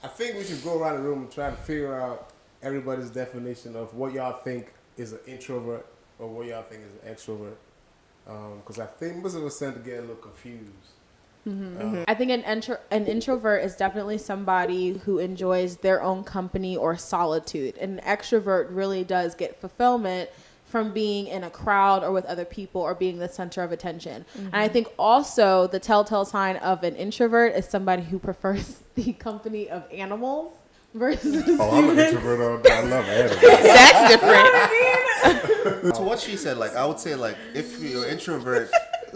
I think we should go around the room and try to figure out everybody's definition of what y'all think is an introvert or what y'all think is an extrovert. Because I think most of us tend to get a little confused. I think an introvert is definitely somebody who enjoys their own company or solitude. And an extrovert really does get fulfillment from being in a crowd or with other people or being the center of attention. And I think also the telltale sign of an introvert is somebody who prefers the company of animals versus I'm an introvert. I love animals. That's different. To what she said, like I would say, like if you're an introvert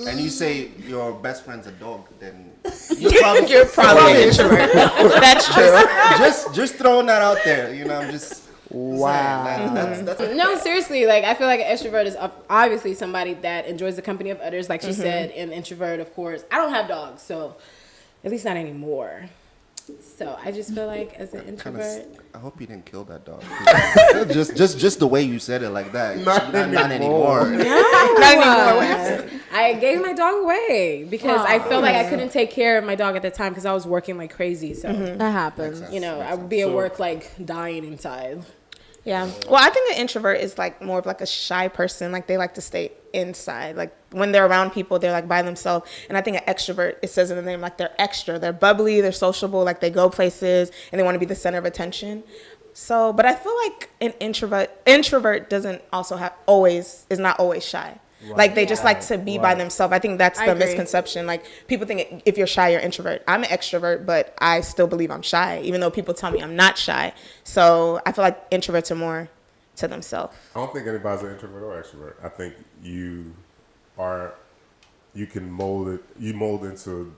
and you say your best friend's a dog, then you're probably an introvert. That's true. Just throwing that out there. You know, I'm just. Wow. That's No, seriously, like I feel like an extrovert is obviously somebody that enjoys the company of others, like she said, and introvert, of course. I don't have dogs, so at least not anymore. So I just feel like as an introvert, I hope you didn't kill that dog. just the way you said it like that. Not anymore. I gave my dog away because I felt like I couldn't take care of my dog at the time because I was working like crazy. So that happens. you know, I would be at work like dying inside. Yeah. Well, I think an introvert is like more of like a shy person. Like they like to stay inside. Like when they're around people, they're like by themselves. And I think an extrovert, it says in the name, like they're extra. They're bubbly. They're sociable. Like they go places and they want to be the center of attention. So, but I feel like an introvert doesn't also is not always shy. Right. Like they just like to be by themselves. I think that's the misconception. Like people think if you're shy, you're introvert. I'm an extrovert, but I still believe I'm shy, even though people tell me I'm not shy. So I feel like introverts are more to themselves. I don't think anybody's an introvert or extrovert. I think you can mold it. You mold into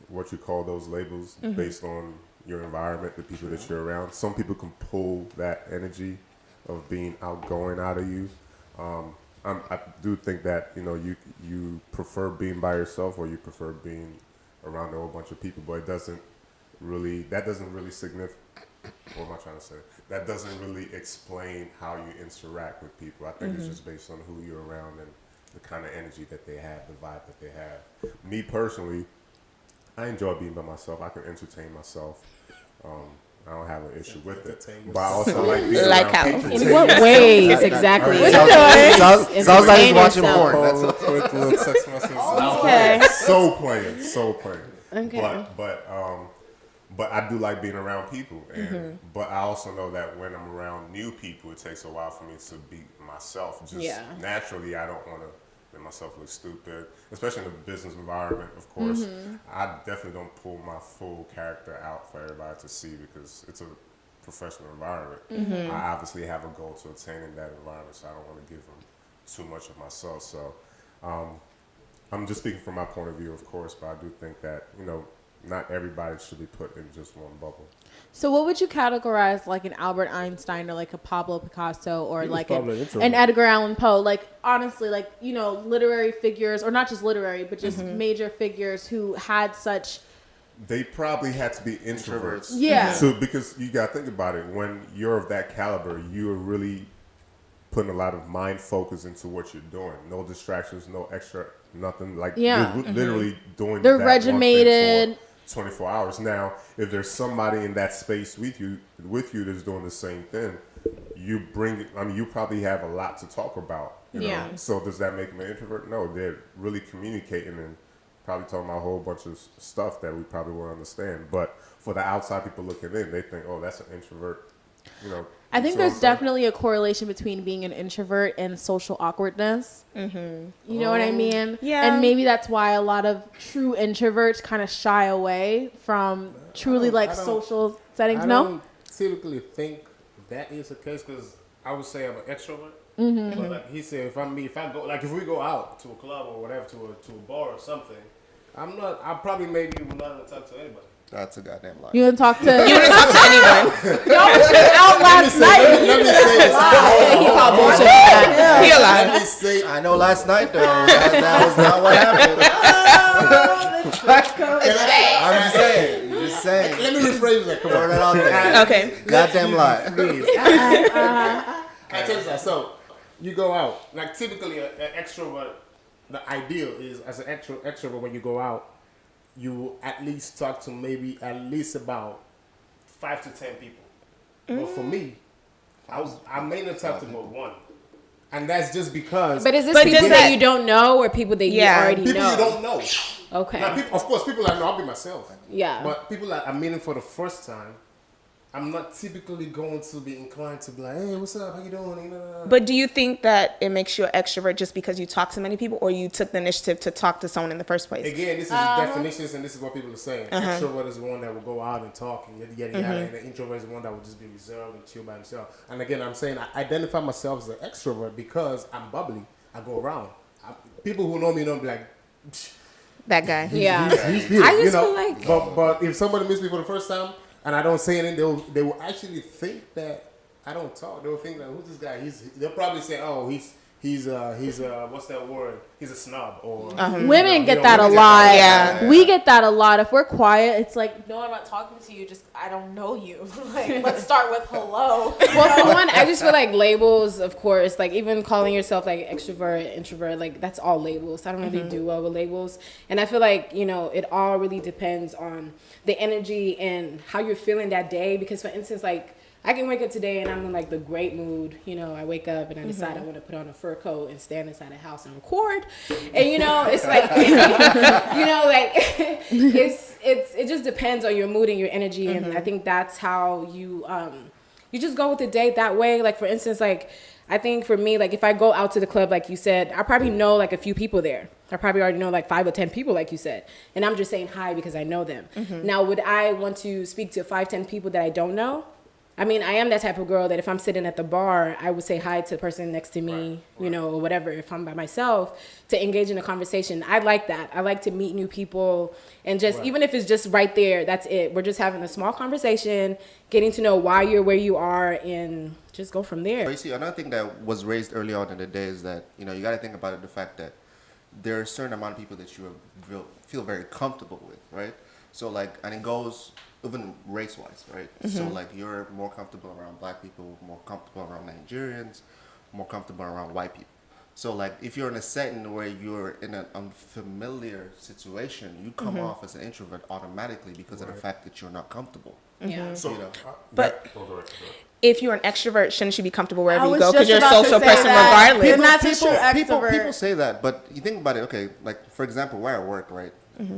what you call those labels based on your environment, the people that you're around. Some people can pull that energy of being outgoing out of you. I do think that you prefer being by yourself or you prefer being around a whole bunch of people, but that doesn't really signify. What am I trying to say? That doesn't really explain how you interact with people. I think it's just based on who you're around and the kind of energy that they have, the vibe that they have. Me personally, I enjoy being by myself. I can entertain myself. I don't have an issue with it, but I also like being like around people. In what ways exactly? Sounds like he's watching porn. That's a quick little text message. Okay. So playing. Okay. But I do like being around people, and but I also know that when I'm around new people, it takes a while for me to be myself. Just naturally, I don't want to make myself look stupid, especially in a business environment. Of course, I definitely don't pull my full character out for everybody to see because it's a professional environment. I obviously have a goal to attain in that environment, so I don't want to give them too much of myself. So I'm just speaking from my point of view, of course, but I do think that not everybody should be put in just one bubble. So what would you categorize like an Albert Einstein or like a Pablo Picasso or like an Edgar Allan Poe? Like honestly, like, literary figures, or not just literary, but just major figures who had such... They probably had to be introverts. Yeah. So because you got to think about it, when you're of that caliber, you're really putting a lot of mind focus into what you're doing. No distractions, no extra, nothing. Like you're literally doing They're that regimented. One thing for 24 hours. Now, if there's somebody in that space with you that's doing the same thing, you probably have a lot to talk about. You know? So does that make them an introvert? No, they're really communicating and probably talking about a whole bunch of stuff that we probably won't understand. But for the outside people looking in, they think, oh, that's an introvert. I think there's definitely a correlation between being an introvert and social awkwardness. You know what I mean? Yeah. And maybe that's why a lot of true introverts kind of shy away from truly social settings. I don't typically think that is the case because I would say I'm an extrovert. But like he said, if we go out to a club or whatever, to a bar or something, I probably maybe would not talk to anybody. That's a goddamn lie. You didn't talk to anyone. Y'all was just out last night. Let me say this. He called bullshit on that. He Let alive. me say, I know last night though, that was not what happened. I'm just saying. let me rephrase that. Come Throw on. that out there. Okay. Goddamn lie. I tell you that. So you go out. Like typically, an extrovert. The ideal is as an extrovert when you go out, you at least talk to maybe at least about 5 to 10 people. But for me, I may not talk to but one. And that's just because. But is this people that you don't know or people that you already know? People you don't know. Okay. Now, of course, people I know, I'll be myself. Yeah. But people that I'm meeting for the first time, I'm not typically going to be inclined to be like, hey, what's up? How you doing? But do you think that it makes you an extrovert just because you talk to many people, or you took the initiative to talk to someone in the first place? Again, this is definitions, and this is what people are saying. Extrovert is the one that will go out and talk, and yada yada, and the introvert is the one that will just be reserved and chill by himself. And again, I'm saying I identify myself as an extrovert because I'm bubbly. I go around. People who know me know, be like, That guy. he's Peter, I just feel like. But if somebody meets me for the first time and I don't say anything, they will actually think that I don't talk. They'll think that who's this guy? They'll probably say, oh, he's what's that word? He's a snob. Or women get that a lot. Yeah, we get that a lot. If we're quiet, it's like, no, I'm not talking to you. Just I don't know you. Like, let's start with hello. Well, for one, I just feel like labels, of course, like even calling yourself like extrovert, introvert, like that's all labels. I don't really do well with labels, and I feel like it all really depends on the energy and how you're feeling that day. Because, for instance, like, I can wake up today and I'm in like the great mood. I wake up and I decide I want to put on a fur coat and stand inside a house and record. And it's like, like it just depends on your mood and your energy. And I think that's how you just go with the day that way. Like, for instance, like, I think for me, like if I go out to the club, like you said, I probably know like a few people there. I probably already know like 5 or 10 people, like you said. And I'm just saying hi because I know them. Now, would I want to speak to 5, 10 people that I don't know? I mean, I am that type of girl that if I'm sitting at the bar, I would say hi to the person next to me, or whatever, if I'm by myself, to engage in a conversation. I like that. I like to meet new people and just, even if it's just right there, that's it. We're just having a small conversation, getting to know why you're where you are, and just go from there. You see, another thing that was raised early on in the day is that, you got to think about it, the fact that there are a certain amount of people that you feel very comfortable with, right? So, like, and it goes even race-wise, right? So, like, you're more comfortable around black people, more comfortable around Nigerians, more comfortable around white people. So, like, if you're in a setting where you're in an unfamiliar situation, you come off as an introvert automatically because of the fact that you're not comfortable. Yeah. So, But if you're an extrovert, shouldn't you be comfortable wherever you go because you're a social person regardless? People say that, but you think about it, okay, like, for example, where I work, right?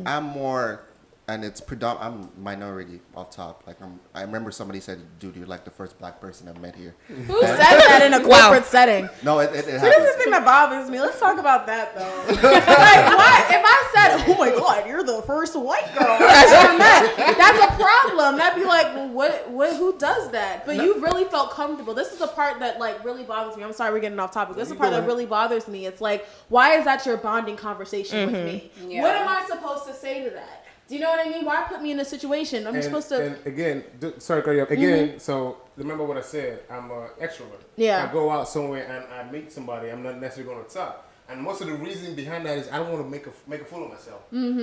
I'm more... And it's I'm minority off top. Like I remember somebody said, "Dude, you're like the first black person I've met here." Who said that in a corporate setting? No, it happens. This is the thing that bothers me. Let's talk about that though. Like, what if I said, "Oh my God, you're the first white girl I've ever met"? That's a problem. That'd be like, well, what? Who does that? But you really felt comfortable. This is the part that like really bothers me. I'm sorry, we're getting off topic. This is the part that really bothers me. It's like, why is that your bonding conversation with me? Yeah. What am I supposed to say to that? Do you know what I mean? Why put me in a situation? I'm supposed to... And again, sorry, Cardi, again, so remember what I said. I'm an extrovert. Yeah. I go out somewhere and I meet somebody. I'm not necessarily going to talk. And most of the reason behind that is I don't want to make a fool of myself.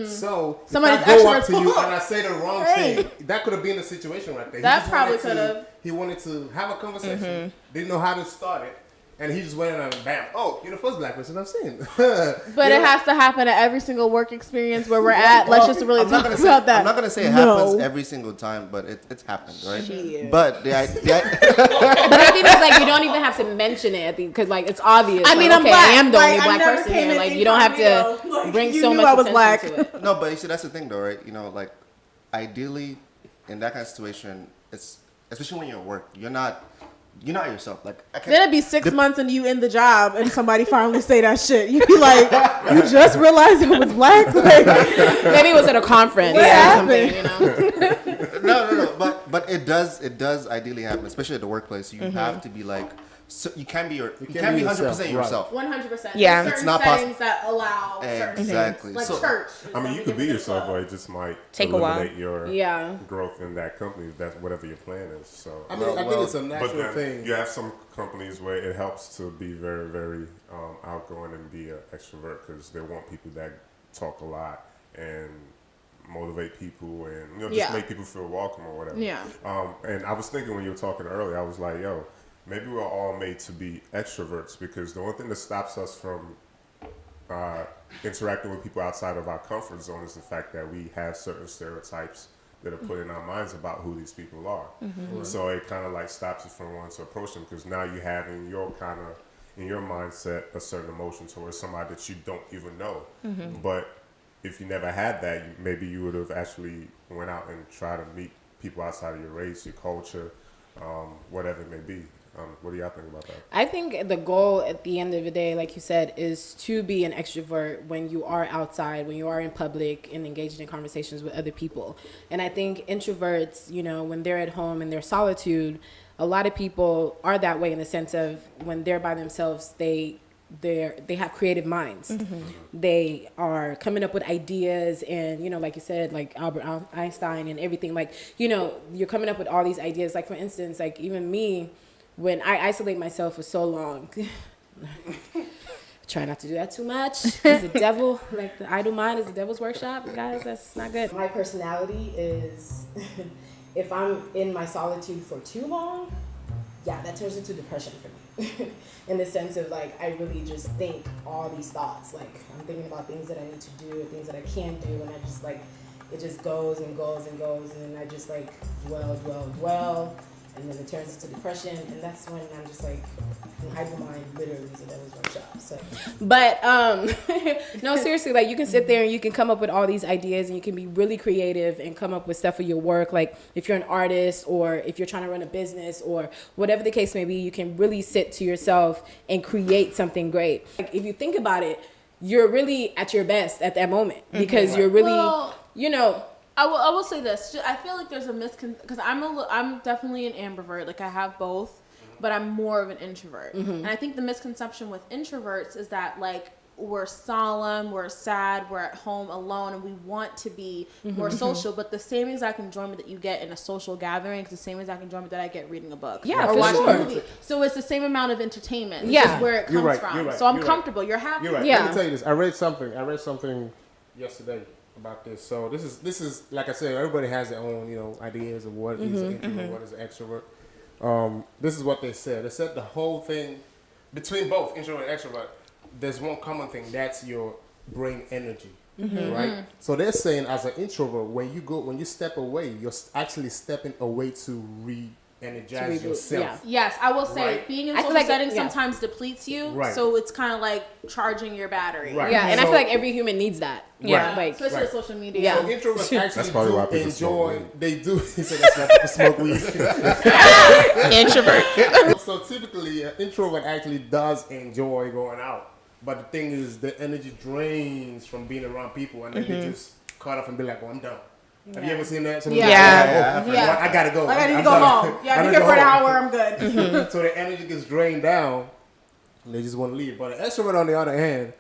So Somebody's if I go up to you and I say the wrong thing, that could have been the situation right there. That probably could have. He wanted to have a conversation. Didn't know how to start it. And he just went in and bam, oh, you're the first black person I've seen. But it has to happen at every single work experience where we're at. Let's just really talk about that. I'm not going to say it happens every single time, but it's happened, right? Shit. But but I think it's like you don't even have to mention it because like it's obvious. I mean, like, I'm black. I am the only Like, black person here. Like you don't have to bring so much attention to it. No, but you see, that's the thing though, right? Like ideally in that kind of situation, it's especially when you're at work, you're not yourself. Like then it'd be 6 months and you in the job and somebody finally say that shit. You'd be like, you just realized I was black. Like, maybe it was at a conference or something. No. But it does ideally happen, especially at the workplace. You have to be like. So you can't be 100% yourself. 100%. Yeah, There's it's certain not settings that allow certain exactly. things. Like So, church. I mean, you could be yourself, but it just might take a while. eliminate your growth in that company. If that's whatever your plan is. So I mean, I think it's a but natural then thing. you have some companies where it helps to be very, very outgoing and be an extrovert because they want people that talk a lot and motivate people and just make people feel welcome or whatever. Yeah. And I was thinking when you were talking earlier, I was like, yo, maybe we're all made to be extroverts because the only thing that stops us from interacting with people outside of our comfort zone is the fact that we have certain stereotypes that are put in our minds about who these people are. So it kind of like stops you from wanting to approach them, because now you have in your mindset a certain emotion towards somebody that you don't even know. But if you never had that, maybe you would have actually went out and tried to meet people outside of your race, your culture, whatever it may be. What do y'all think about that? I think the goal at the end of the day, like you said, is to be an extrovert when you are outside, when you are in public and engaging in conversations with other people. And I think introverts, you know, when they're at home in their solitude, a lot of people are that way in the sense of when they're by themselves, they have creative minds. They are coming up with ideas, and you know, like you said, like Albert Einstein and everything, like, you know, you're coming up with all these ideas. Like, for instance, like even me, when I isolate myself for so long, try not to do that too much, because the devil, like the idle mind is the devil's workshop, guys. That's not good. My personality is if I'm in my solitude for too long, yeah, that turns into depression for me. In the sense of like, I really just think all these thoughts. Like, I'm thinking about things that I need to do, things that I can do, and I just like, it just goes and goes and goes, and then I just like dwell, and then it turns into depression, and that's when I'm just like, an idle mind literally is a devil's workshop. So, but no, seriously, like you can sit there and you can come up with all these ideas, and you can be really creative and come up with stuff for your work. Like if you're an artist, or if you're trying to run a business, or whatever the case may be, you can really sit to yourself and create something great. Like if you think about it, you're really at your best at that moment, because you're really, you know. I will say this. I feel like there's a because I'm definitely an ambivert. Like I have both, but I'm more of an introvert. And I think the misconception with introverts is that like we're solemn, we're sad, we're at home alone, and we want to be more social. But the same exact enjoyment that you get in a social gathering is the same exact enjoyment that I get reading a book or watching a movie. So it's the same amount of entertainment. It's just where it comes from. So I'm comfortable. You're happy. You're right. Yeah. Let me tell you this. I read something yesterday about this. So this is like I said, everybody has their own, you know, ideas of what is an introvert, what is an extrovert. This is what they said. They said the whole thing between both introvert and extrovert, there's one common thing, that's your brain energy. Right? So they're saying as an introvert, when you step away, you're actually stepping away to re-energize yourself. Yeah. Yes, I will say being in social settings sometimes depletes you. Right. So it's kind of like charging your battery. Right. Yeah, and I feel like every human needs that. Yeah, Like especially with social media. Yeah. So introverts That's probably why actually people do smoke enjoy. weed. They do. He said that's why people smoke weed. Introvert. So typically, an introvert actually does enjoy going out, but the thing is, the energy drains from being around people, and then they just cut off and be like, "Oh, I'm done." Have you ever seen that? Somebody Yeah. like, Yeah. I gotta go. Like I need to I'm go done. home. Yeah, I I've need been to here for an go hour. home. I'm good. So the energy gets drained down, and they just want to leave. But an extrovert, on the other hand,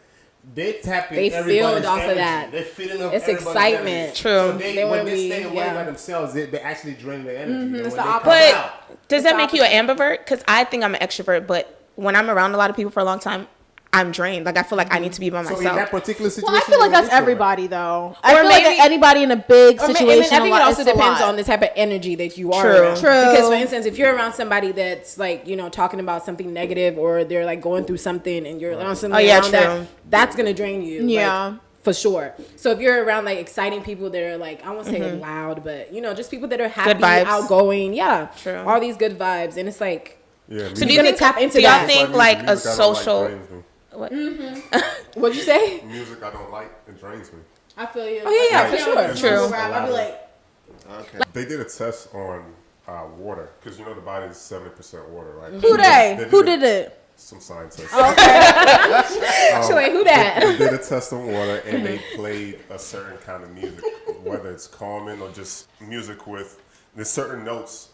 they tap in They everybody's feed off of energy. that. They're feeding off It's everybody's excitement. energy. True. So They when wanna they be- stay away yeah. by themselves, they actually drain their energy. And It's when the they come opposite. out, Does that make you an ambivert? Because I think I'm an extrovert, but when I'm around a lot of people for a long time, I'm drained. Like I feel like I need to be by so in myself. that particular situation, Well, I feel like you're an that's introvert. everybody though. I Or feel maybe- like anybody in a big I situation. mean, I think it also it's a depends lot. on the type of energy that you are True. around. True. Because, for instance, if you're around somebody that's like, you know, talking about something negative, or they're like going through something, and you're around somebody around that, that's gonna drain you. Yeah. Like, for sure. So if you're around like exciting people that are like, I won't say loud, but you know, just people that are happy, vibes. outgoing, True. all these good vibes, and it's like, Yeah. So do you're you gonna think tap into do y'all that. think like a social? What? What'd you say? Music I don't like, it drains me. I feel you. Oh, yeah, Like, for you know, sure. mumble True. rap, I'd be like, Okay. They did a test on water, because you know the body is 70% water, right? who they? Who did it? Some scientists. So like, who that? They did a test on water, and they played a certain kind of music, whether it's calming or just music with there's certain notes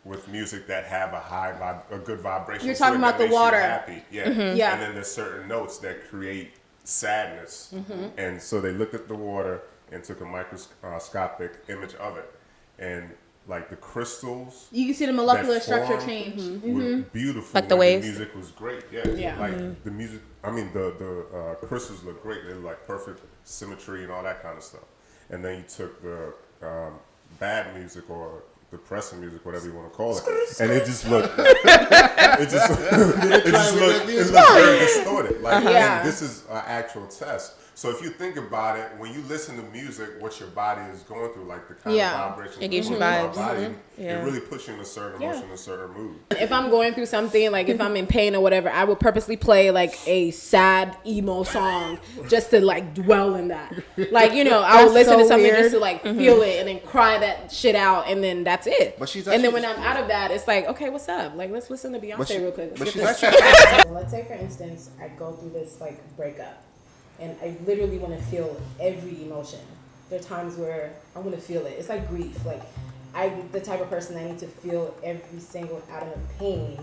with music that have a good vibration. You're to talking it about that the makes you water. happy. Yeah. Yeah. And then there's certain notes that create sadness, and so they looked at the water and took a microscopic image of it, and like the crystals. You can see the molecular that structure formed change. were beautiful. Like the waves? The music was great. Yeah. Yeah. Like the music. I mean, the crystals look great. They look like perfect symmetry and all that kind of stuff. And then you took the bad music or depressing music, whatever you want to call it, and it just looked. It just looked very distorted. Like, Yeah. and this is an actual test. So if you think about it, when you listen to music, what your body is going through, like the kind Yeah. of vibration It gives you going through vibes. our body, Yeah. it really puts you in a certain emotion, a certain mood. If I'm going through something, like if I'm in pain or whatever, I would purposely play like a sad emo song just to like dwell in that. Like, you know, I would That's listen to so something weird. just to like feel it and then cry that shit out and then that's it. But she's and then actually- when I'm out of that, it's like, okay, what's up? Like, let's listen to Beyonce real quick. Let's But get she's this- actually Let's say, for instance, I go through this like breakup, and I literally want to feel every emotion. There are times where I want to feel it. It's like grief. Like I'm the type of person I need to feel every single atom of pain,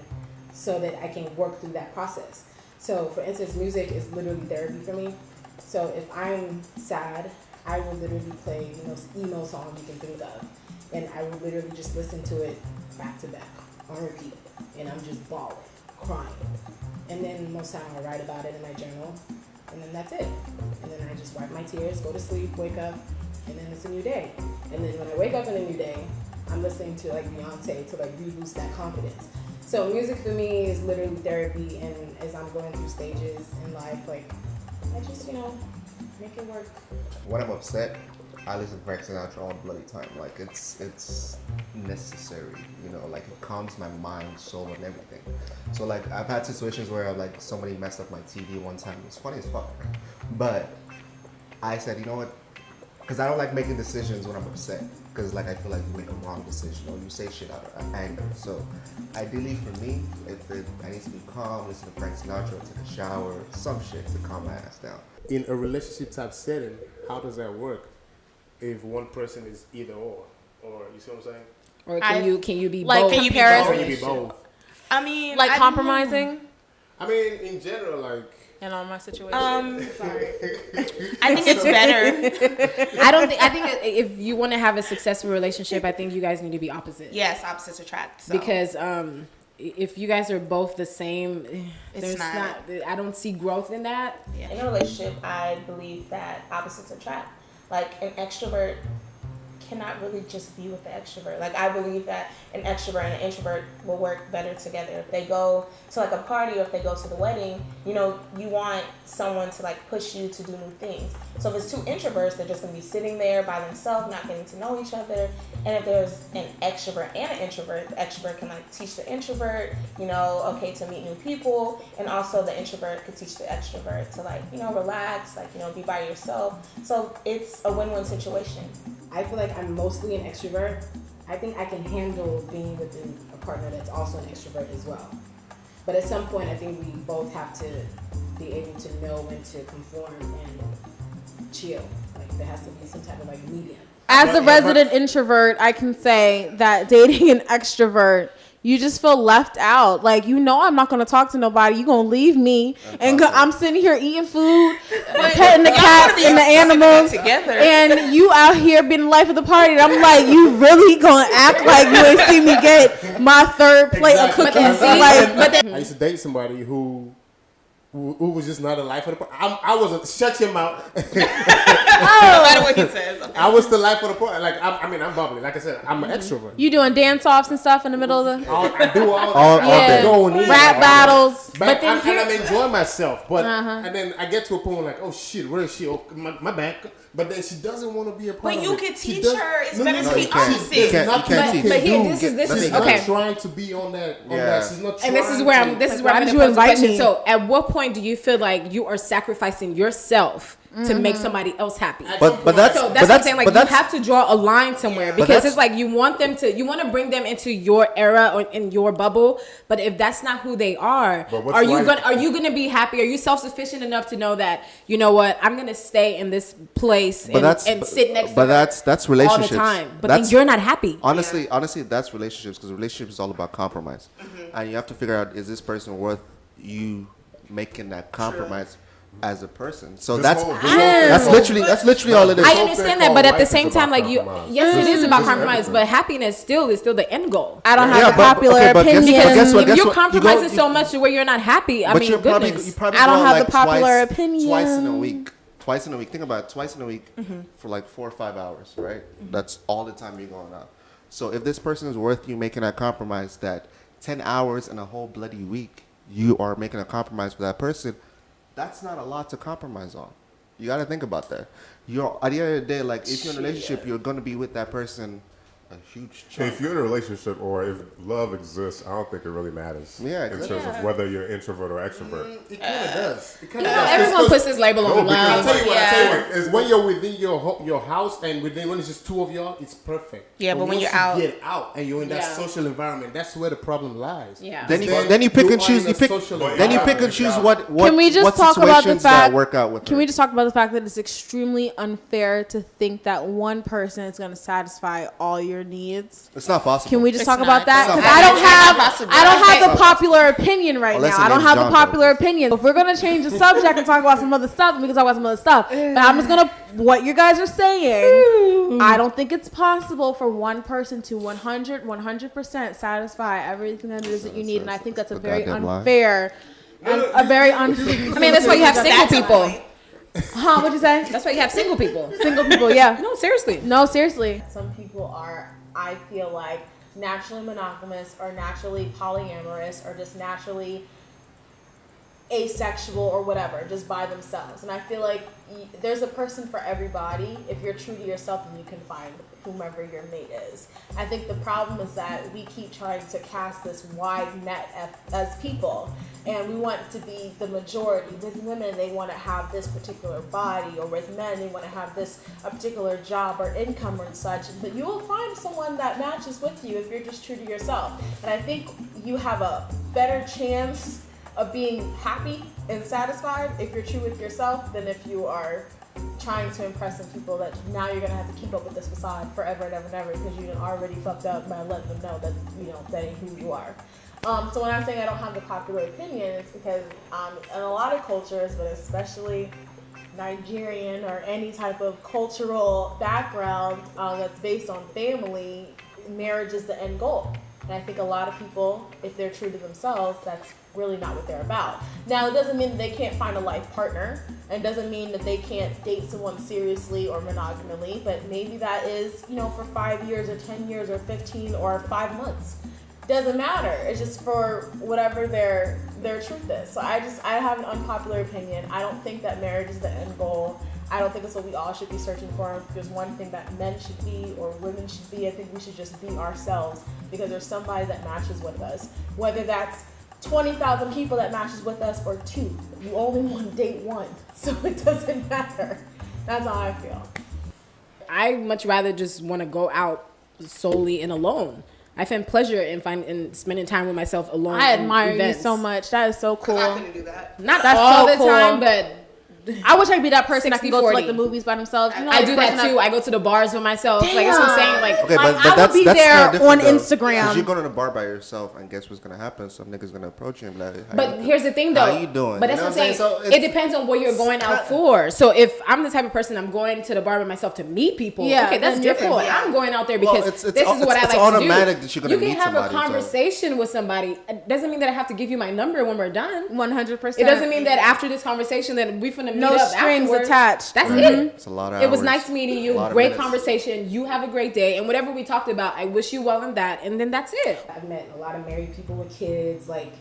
so that I can work through that process. So, for instance, music is literally therapy for me. So if I'm sad, I will literally play the most emo song you can think of, and I will literally just listen to it back to back on repeat, and I'm just bawling, crying. And then most time I write about it in my journal, and then that's it. And then I just wipe my tears, go to sleep, wake up, and then it's a new day. And then when I wake up in a new day, I'm listening to like Beyonce to like reboost that confidence. So music for me is literally therapy, and as I'm going through stages in life, like I just, you know, make it work. when I'm upset, I listen to Frank Sinatra all the bloody time. Like it's necessary, you know. Like it calms my mind, soul, and everything. So like I've had situations where like somebody messed up my TV one time. It was funny as fuck, but I said, you know what? Because I don't like making decisions when I'm upset. Because like I feel like you make a wrong decision or you say shit out of anger. So ideally for me, I need to be calm, listen to Frank Sinatra, take a shower, some shit to calm my ass down. In a relationship type setting, how does that work? If one person is either or you see what I'm saying? Or I- can you be Like both? Can you be comparison. Or you be both. I mean, Like I don't know. compromising I mean, in general, like in all my situations. I think it's better. I think if you want to have a successful relationship, I think you guys need to be opposite. Yes, opposites attract. So. Because if you guys are both the same, It's there's not. not. I don't see growth in that. In a relationship, I believe that opposites attract. Like an extrovert cannot really just be with the extrovert. Like I believe that an extrovert and an introvert will work better together. If they go to like a party or if they go to the wedding, you know, you want someone to like push you to do new things. So if it's two introverts, they're just gonna be sitting there by themselves, not getting to know each other. And if there's an extrovert and an introvert, the extrovert can like teach the introvert, you know, okay, to meet new people. And also the introvert could teach the extrovert to like, you know, relax, like, you know, be by yourself. So it's a win-win situation. I feel like I'm mostly an extrovert. I think I can handle being with a partner that's also an extrovert as well. But at some point, I think we both have to be able to know when to conform and chill. Like there has to be some type of like medium. As a resident introvert, I can say that dating an extrovert, you just feel left out. Like, you know, I'm not going to talk to nobody. You're going to leave me. And I'm sitting here eating food, petting the cats and the animals. together. And you out here being the life of the party. And I'm like, you really going to act like you ain't see me get my third plate of Exactly. cookies. I used to date somebody who was just not a life of the party. I wasn't. Shut your mouth. No matter what he says. Okay. I was the life of the party. Like I'm bubbly. Like I said, I'm an extrovert. You doing dance offs and stuff in the middle of the I do all All that. day. I'm going in. rap battles? But then and I'm enjoying myself. But Uh-huh. and then I get to a point where like, oh shit, where is she? Oh, my back. But then she doesn't want to be a part But of you it. could She teach does- her. It's No, better no, to no, be she- opposite. there's You nothing can't you teach. But here, do. this is She's okay. not trying to be on that. Yeah. She's not. And this is trying where to- I'm. This is Like, where why I'm did going you to pose the invite question. me? So, at what point do you feel like you are sacrificing yourself to make somebody else happy? But that's So but that's what I'm saying. Like but you that's have to draw a line somewhere because that's- it's like you want them to, you want to bring them into your era or in your bubble. But if that's not who they are, But what's are you gonna be happy? Are you self sufficient enough to know that you know what, I'm gonna stay in this place and sit next but to her that's relationships. all the time. But That's- then you're not happy. Honestly, that's relationships because relationships is all about compromise, and you have to figure out, is this person worth you making that compromise as a person? So that's literally all it is. I whole understand thing that, but called at the life is same about time, like you, compromise. yes, it is about Just compromise, everything. but happiness still is still the end goal. I don't have Yeah, a popular but opinion. guess what? If you're You compromising go- so much to where you're not happy, I But mean, you probably goodness. go I don't out, have like, the popular twice in a opinion. week. Twice in a week. Think about it. Twice in a week for like 4 or 5 hours, right? That's all the time you're going out. So if this person is worth you making that compromise, that 10 hours in a whole bloody week, you are making a compromise for that person, that's not a lot to compromise on. You got to think about that. You're at the end of the day, like if you're in a relationship, you're gonna be with that person a huge chunk. If you're in a relationship or if love exists, I don't think it really matters. Yeah, in terms of whether you're introvert or extrovert. It kind of does. It kind of does. Everyone puts this label on because I'll love. tell you what. Is when you're within your house and when it's just two of y'all, it's perfect. Yeah, but when once you're you out- get out and you're in that Yeah. social environment, that's where the problem lies. Yeah. Then you pick and choose. Then you pick and choose what Can we just what talk about the situations that fact? work out with Can her. we just talk about the fact that it's extremely unfair to think that one person is going to satisfy all your needs? It's not possible. Can we just It's talk not. about that? It's Because not I don't possible. have, I don't have Okay. the popular opinion right Unless now. your I don't name's have the John popular Doe. opinion. If we're gonna change the subject and talk about some other stuff, we can talk about some other stuff. But I'm just gonna what you guys are saying. I don't think it's possible for one person to 100% satisfy everything that it is that you need, and I think that's a very goddamn lie. unfair. And a very unfair. I mean, that's why you have single people. Huh? What'd you say? That's why you have single people. Single people, yeah. No, seriously. No, seriously. Some people are, I feel like, naturally monogamous or naturally polyamorous or just naturally asexual or whatever, just by themselves. And I feel like there's a person for everybody. If you're true to yourself, then you can find whomever your mate is. I think the problem is that we keep trying to cast this wide net as people, and we want to be the majority. With women, they want to have this particular body, or with men, they want to have this a particular job or income or such. But you will find someone that matches with you if you're just true to yourself. And I think you have a better chance of being happy and satisfied if you're true with yourself than if you are trying to impress some people that now you're gonna have to keep up with this facade forever and ever and ever because you done already fucked up by letting them know that that ain't who you are. So when I'm saying I don't have the popular opinion, it's because in a lot of cultures, but especially Nigerian or any type of cultural background that's based on family, marriage is the end goal. And I think a lot of people, if they're true to themselves, that's really not what they're about. Now, it doesn't mean that they can't find a life partner, and doesn't mean that they can't date someone seriously or monogamally, but maybe that is, for 5 years or 10 years or 15 or 5 months. Doesn't matter. It's just for whatever their truth is. So I have an unpopular opinion. I don't think that marriage is the end goal. I don't think that's what we all should be searching for. If there's one thing that men should be or women should be, I think we should just be ourselves because there's somebody that matches with us. Whether that's 20,000 people that matches with us or 2. You only want to date 1. So it doesn't matter. That's how I feel. I much rather just want to go out solely and alone. I find pleasure in spending time with myself alone. I admire you events. so much. That is so cool. I couldn't do that. Not That's all so the cool. time, but I wish I could be that person that can go to 60-40. like the movies by themselves. You know, I like do the person that too. I go to the bars by myself. Like that's what I'm saying. Like Okay, Like, but I would that's be that's there kinda different, on though. Instagram. 'Cause you go to the bar by yourself, and guess what's gonna happen? Some niggas gonna approach you and be like, how But you here's the thing, though. How you doing? But You that's know what I'm saying. So It depends on what you're going out for. So if I'm the type of person I'm going to the bar by myself to meet people, Yeah, okay, that's then you're different. cool. But I'm going out there Well, because it's this is what I it's like automatic to do. that you're gonna you can meet have somebody, a so- conversation with somebody. It doesn't mean that I have to give you my number when we're done. 100%. It doesn't mean that after this conversation that we finna meet No up strings afterwards. attached. That's Right. it. It's a lot of It was hours, nice meeting a you. lot of Great minutes. conversation. You have a great day. And whatever we talked about, I wish you well in that. And then that's it. I've met a lot of married people with kids, like,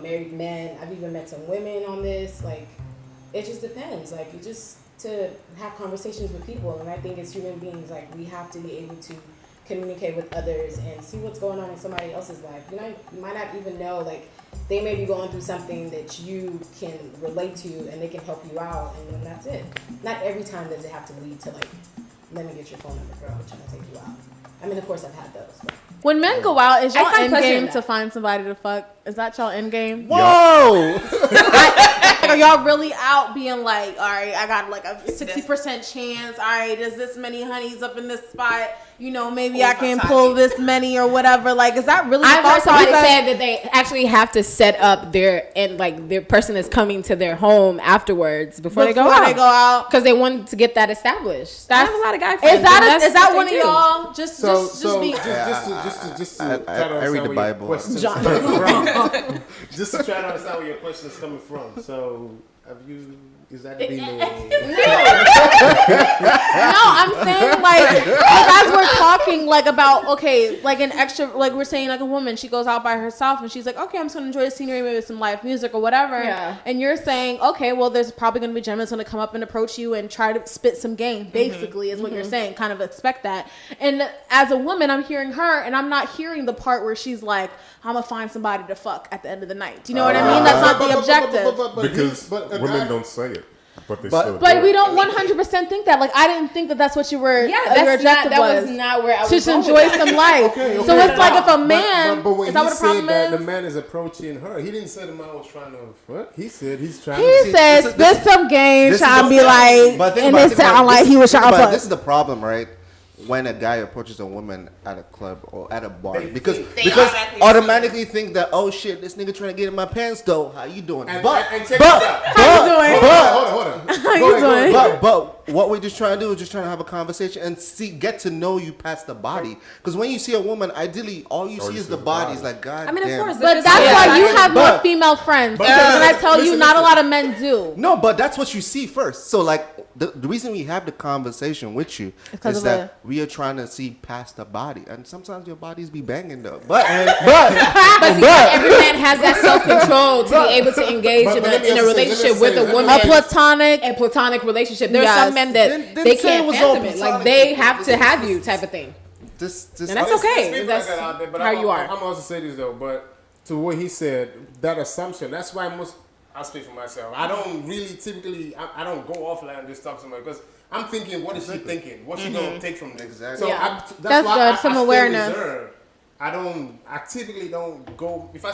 married men. I've even met some women on this. Like, it just depends. Like, you just to have conversations with people. And I think as human beings, like, we have to be able to communicate with others and see what's going on in somebody else's life. You might not even know, like, they may be going through something that you can relate to and they can help you out, and then that's it. Not every time does it have to lead to, like, let me get your phone number, girl, we're trying to take you out. I mean, of course, I've had those. But. When men go out, is y'all find end pleasure in game that. to find somebody to fuck? Is that y'all end game? Whoa! Are y'all really out being like, all right, I got like a 60% chance. All right, there's this many honeys up in this spot. Maybe I can pull this many or whatever. Like, is that really? I've heard thought somebody process? said that they actually have to set up their person is coming to their home afterwards before they go out. Because they want to get that established. I have a lot of guy friends. Is that one of y'all? Just I read the Bible. Just to try to understand where your question is coming from. So, is that the No, I'm saying like as we're talking, talking like about, okay, like an extra, like we're saying like a woman, she goes out by herself and she's like, okay, I'm just going to enjoy the scenery, maybe some live music or whatever. Yeah. And you're saying, okay, well, there's probably going to be gentlemen that's going to come up and approach you and try to spit some game, basically, is what you're saying. Kind of expect that. And as a woman, I'm hearing her and I'm not hearing the part where she's like, I'm going to find somebody to fuck at the end of the night. Do you know what I mean? That's not the objective. Because women don't say it, but they But- still But do we it. don't 100% think that. Like, I didn't think that that's what you were. Yeah, your that's not, objective that was not where I was Just going with enjoy that. some life. So it's like if a man. but when Is that he what the problem said that is? the man is approaching her, he didn't say the man was trying to fuck. He said he's trying He to. says there's some game This is trying to the- be like, but think and about it it, sound like he was trying to But fuck. this is the problem, right? When a guy approaches a woman at a club or at a bar, because automatically think that, oh shit, this nigga trying to get in my pants though. How you doing? And But check this out. How you doing? Hold on. How you doing? But what we're just trying to do is just trying to have a conversation and get to know you past the body. Because when you see a woman, ideally all you see is the body. It's like, God I mean, damn. of course. But the that's physical why you side- have more But- female friends. but- Because when I tell you, listen, not a listen. lot of men do. No, but that's what you see first. So like the reason we have the conversation with you Because is of that we are trying to see past the body, and sometimes your bodies be banging though. But see, not every man has that self-control to be able to engage But let me in a also say- relationship let me with say- a let me woman. A platonic. A platonic relationship. There are Yes. some men that Didn't they say it can't was all fathom it. Like platonic. they have to have you type of thing. this And that's There's okay. people That's like that out there, but how you are. I'm also say this though, but to what he said, that assumption. That's why I speak for myself. I don't really typically. I don't go offline and just talk to somebody because I'm thinking, what is she thinking? What's she gonna take from this? Exactly. So Yeah. That's why good, I some stay awareness. reserved. I typically don't go if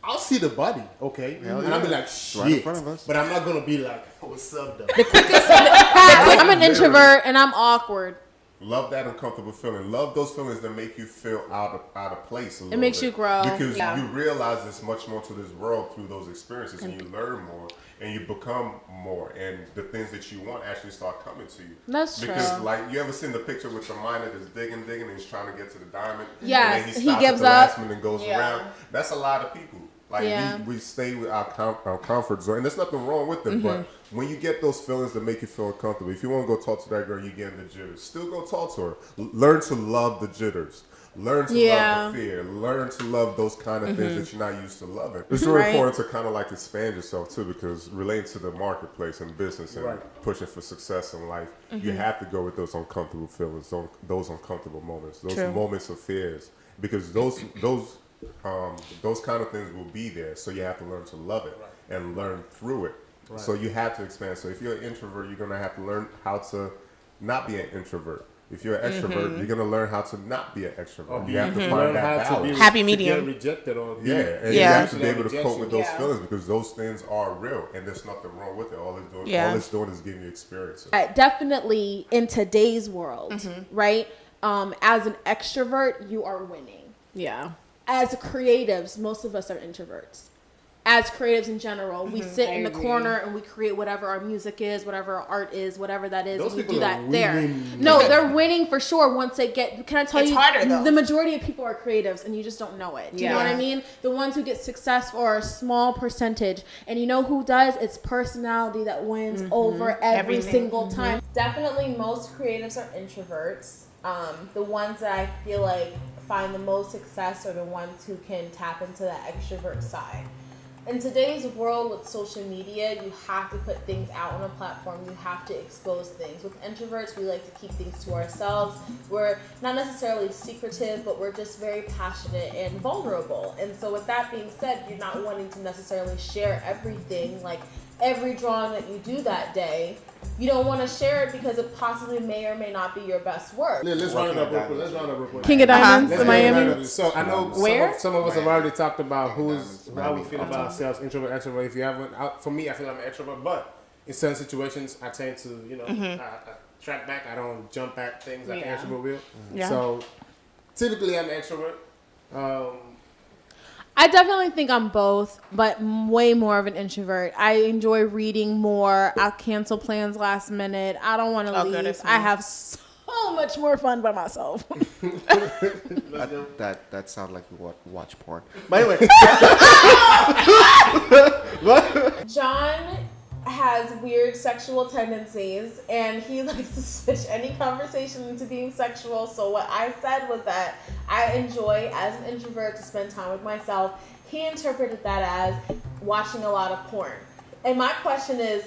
I'll see the body, okay, and I'll be like, shit, Right in front of us. but I'm not gonna be like, what's up, though? I'm an introvert and I'm awkward. Love that uncomfortable feeling. Love those feelings that make you feel out of place. It makes you grow. because Yeah. you realize there's much more to this world through those experiences, and you learn more, and you become more, and the things that you want actually start coming to you. That's Because true. like you ever seen the picture with the miner that's digging, and he's trying to get to the diamond. Yes, and then he stops gives at the up. last minute and goes Yeah. around. That's a lot of people. Like Yeah. we stay with our comfort zone, and there's nothing wrong with it. But when you get those feelings that make you feel uncomfortable, if you want to go talk to that girl, you getting the jitters. Still go talk to her. Learn to love the jitters. Learn to love the fear. Learn to love those kind of things that you're not used to loving. It's really Right. important to kind of like expand yourself too, because relating to the marketplace and business and pushing for success in life, you have to go with those uncomfortable feelings, those uncomfortable moments, those moments of fears, because those kind of things will be there. So you have to learn to love it and learn through it. So you have to expand. So if you're an introvert, you're gonna have to learn how to not be an introvert. If you're an extrovert, you're gonna learn how to not be an extrovert. You have to find that balance. Happy To medium. get rejected or Yeah, and you Yeah. have to be able to cope with those Yeah. feelings because those things are real, and there's nothing wrong with it. All it's doing is giving you experiences. Definitely in today's world, right? As an extrovert, you are winning. Yeah. As creatives, most of us are introverts. As creatives in general, we sit I in the agree. corner and we create whatever our music is, whatever our art is, whatever that is, Those and we people do are that there. winning. No, they're winning for sure once they get. Can I tell It's you? harder, though. The majority of people are creatives, and you just don't know it. Do you know what I Yeah. mean? The ones who get successful are a small percentage, and you know who does? It's personality that wins over every Everything. single time. Definitely most creatives are introverts. The ones that I feel like find the most success are the ones who can tap into that extrovert side. In today's world with social media, you have to put things out on a platform. You have to expose things. With introverts, we like to keep things to ourselves. We're not necessarily secretive, but we're just very passionate and vulnerable. And so with that being said, you're not wanting to necessarily share everything, like every drawing that you do that day. You don't want to share it because it possibly may or may not be your best work. Let's round it up real quick. King of Diamonds Let's in get it Miami. right up. So I know some of us have already talked about how we feel about ourselves, introvert, extrovert. If you haven't, for me, I feel I'm an extrovert, but in certain situations, I tend to, I track back. I don't jump at things like an extrovert will. Yeah. So typically, I'm an extrovert. I definitely think I'm both, but way more of an introvert. I enjoy reading more. I'll cancel plans last minute. I don't want to leave. that's me. I have so much more fun by myself. That sounds like you watch porn. But anyway, John has weird sexual tendencies, and he likes to switch any conversation into being sexual. So what I said was that I enjoy, as an introvert, to spend time with myself. He interpreted that as watching a lot of porn. And my question is,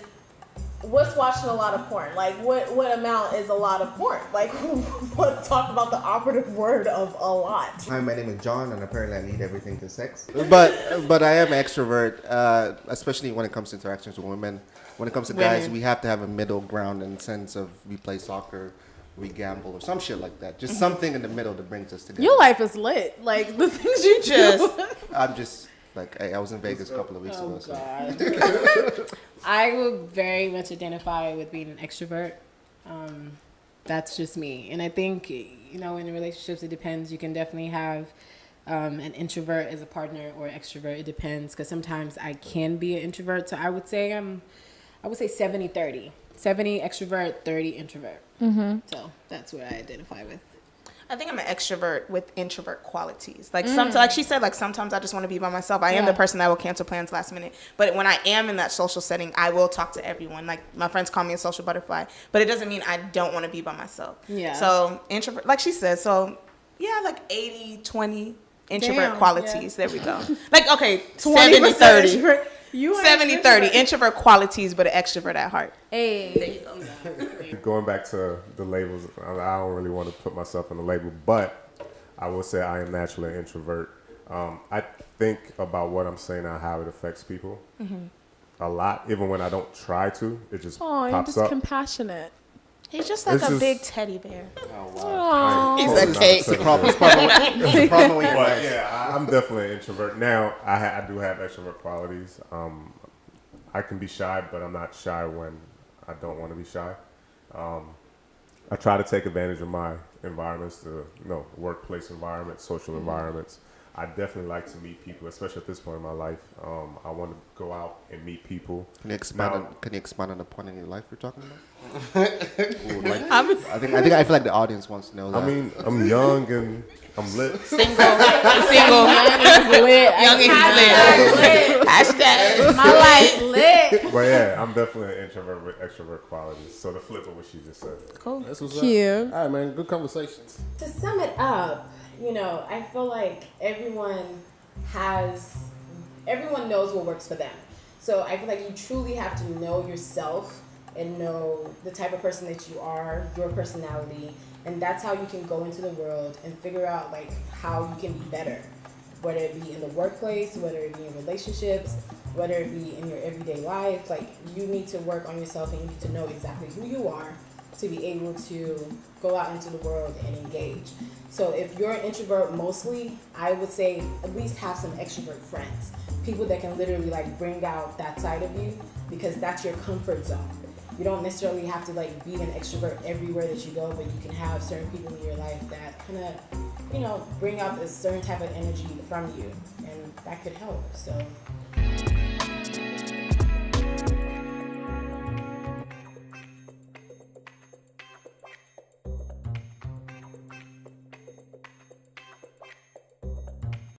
what's watching a lot of porn? Like, what amount is a lot of porn? Like, let's talk about the operative word of a lot. Hi, my name is John, and apparently I need everything to sex. But I am an extrovert, especially when it comes to interactions with women. When it comes to guys, we have to have a middle ground in the sense of we play soccer, we gamble, or some shit like that. Just something in the middle that brings us together. Your life is lit. Like, the things you do. I'm just, like, I was in Vegas a couple of weeks ago. So. God. I would very much identify with being an extrovert. That's just me. And I think, you know, in relationships, it depends. You can definitely have an introvert as a partner or extrovert. It depends, because sometimes I can be an introvert. So I would say 70-30. 70 extrovert, 30 introvert. Mm-hmm. So that's what I identify with. I think I'm an extrovert with introvert qualities. Like like she said, like sometimes I just want to be by myself. I am the person that will cancel plans last minute. But when I am in that social setting, I will talk to everyone. Like my friends call me a social butterfly, but it doesn't mean I don't want to be by myself. Yeah. So introvert, like she said. So yeah, like 80-20 introvert qualities. Yeah. There we go. Like okay, 70-30. 70-30 introvert qualities, but an extrovert at heart. Hey. There you go. Going back to the labels, I don't really want to put myself in a label, but I will say I am naturally an introvert. I think about what I'm saying and how it affects people a lot. Even when I don't try to, it just pops you're just up. compassionate. He's just like a big teddy bear. Oh, wow. He's a cake. It's a problem when you're But nice. yeah, I'm definitely an introvert. Now, I do have extrovert qualities. I can be shy, but I'm not shy when I don't want to be shy. I try to take advantage of my environments, workplace environments, social environments. I definitely like to meet people, especially at this point in my life. I want to go out and meet people. Can you expand on the point in your life we're talking about? I feel like the audience wants to know that. I mean, I'm young and I'm lit. Single. Young and lit. Hashtag My life lit. But yeah, I'm definitely an introvert with extrovert qualities. So the flip of what she just said. Cool. That's what's Cute. up. All right, man. Good conversations. To sum it up, you know, I feel like everyone knows what works for them. So I feel like you truly have to know yourself and know the type of person that you are, your personality, and that's how you can go into the world and figure out like how you can be better, whether it be in the workplace, whether it be in relationships, whether it be in your everyday life. Like you need to work on yourself and you need to know exactly who you are to be able to go out into the world and engage. So if you're an introvert mostly, I would say at least have some extrovert friends. People that can literally like bring out that side of you, because that's your comfort zone. You don't necessarily have to like be an extrovert everywhere that you go, but you can have certain people in your life that kind of, bring out a certain type of energy from you, and that could help. So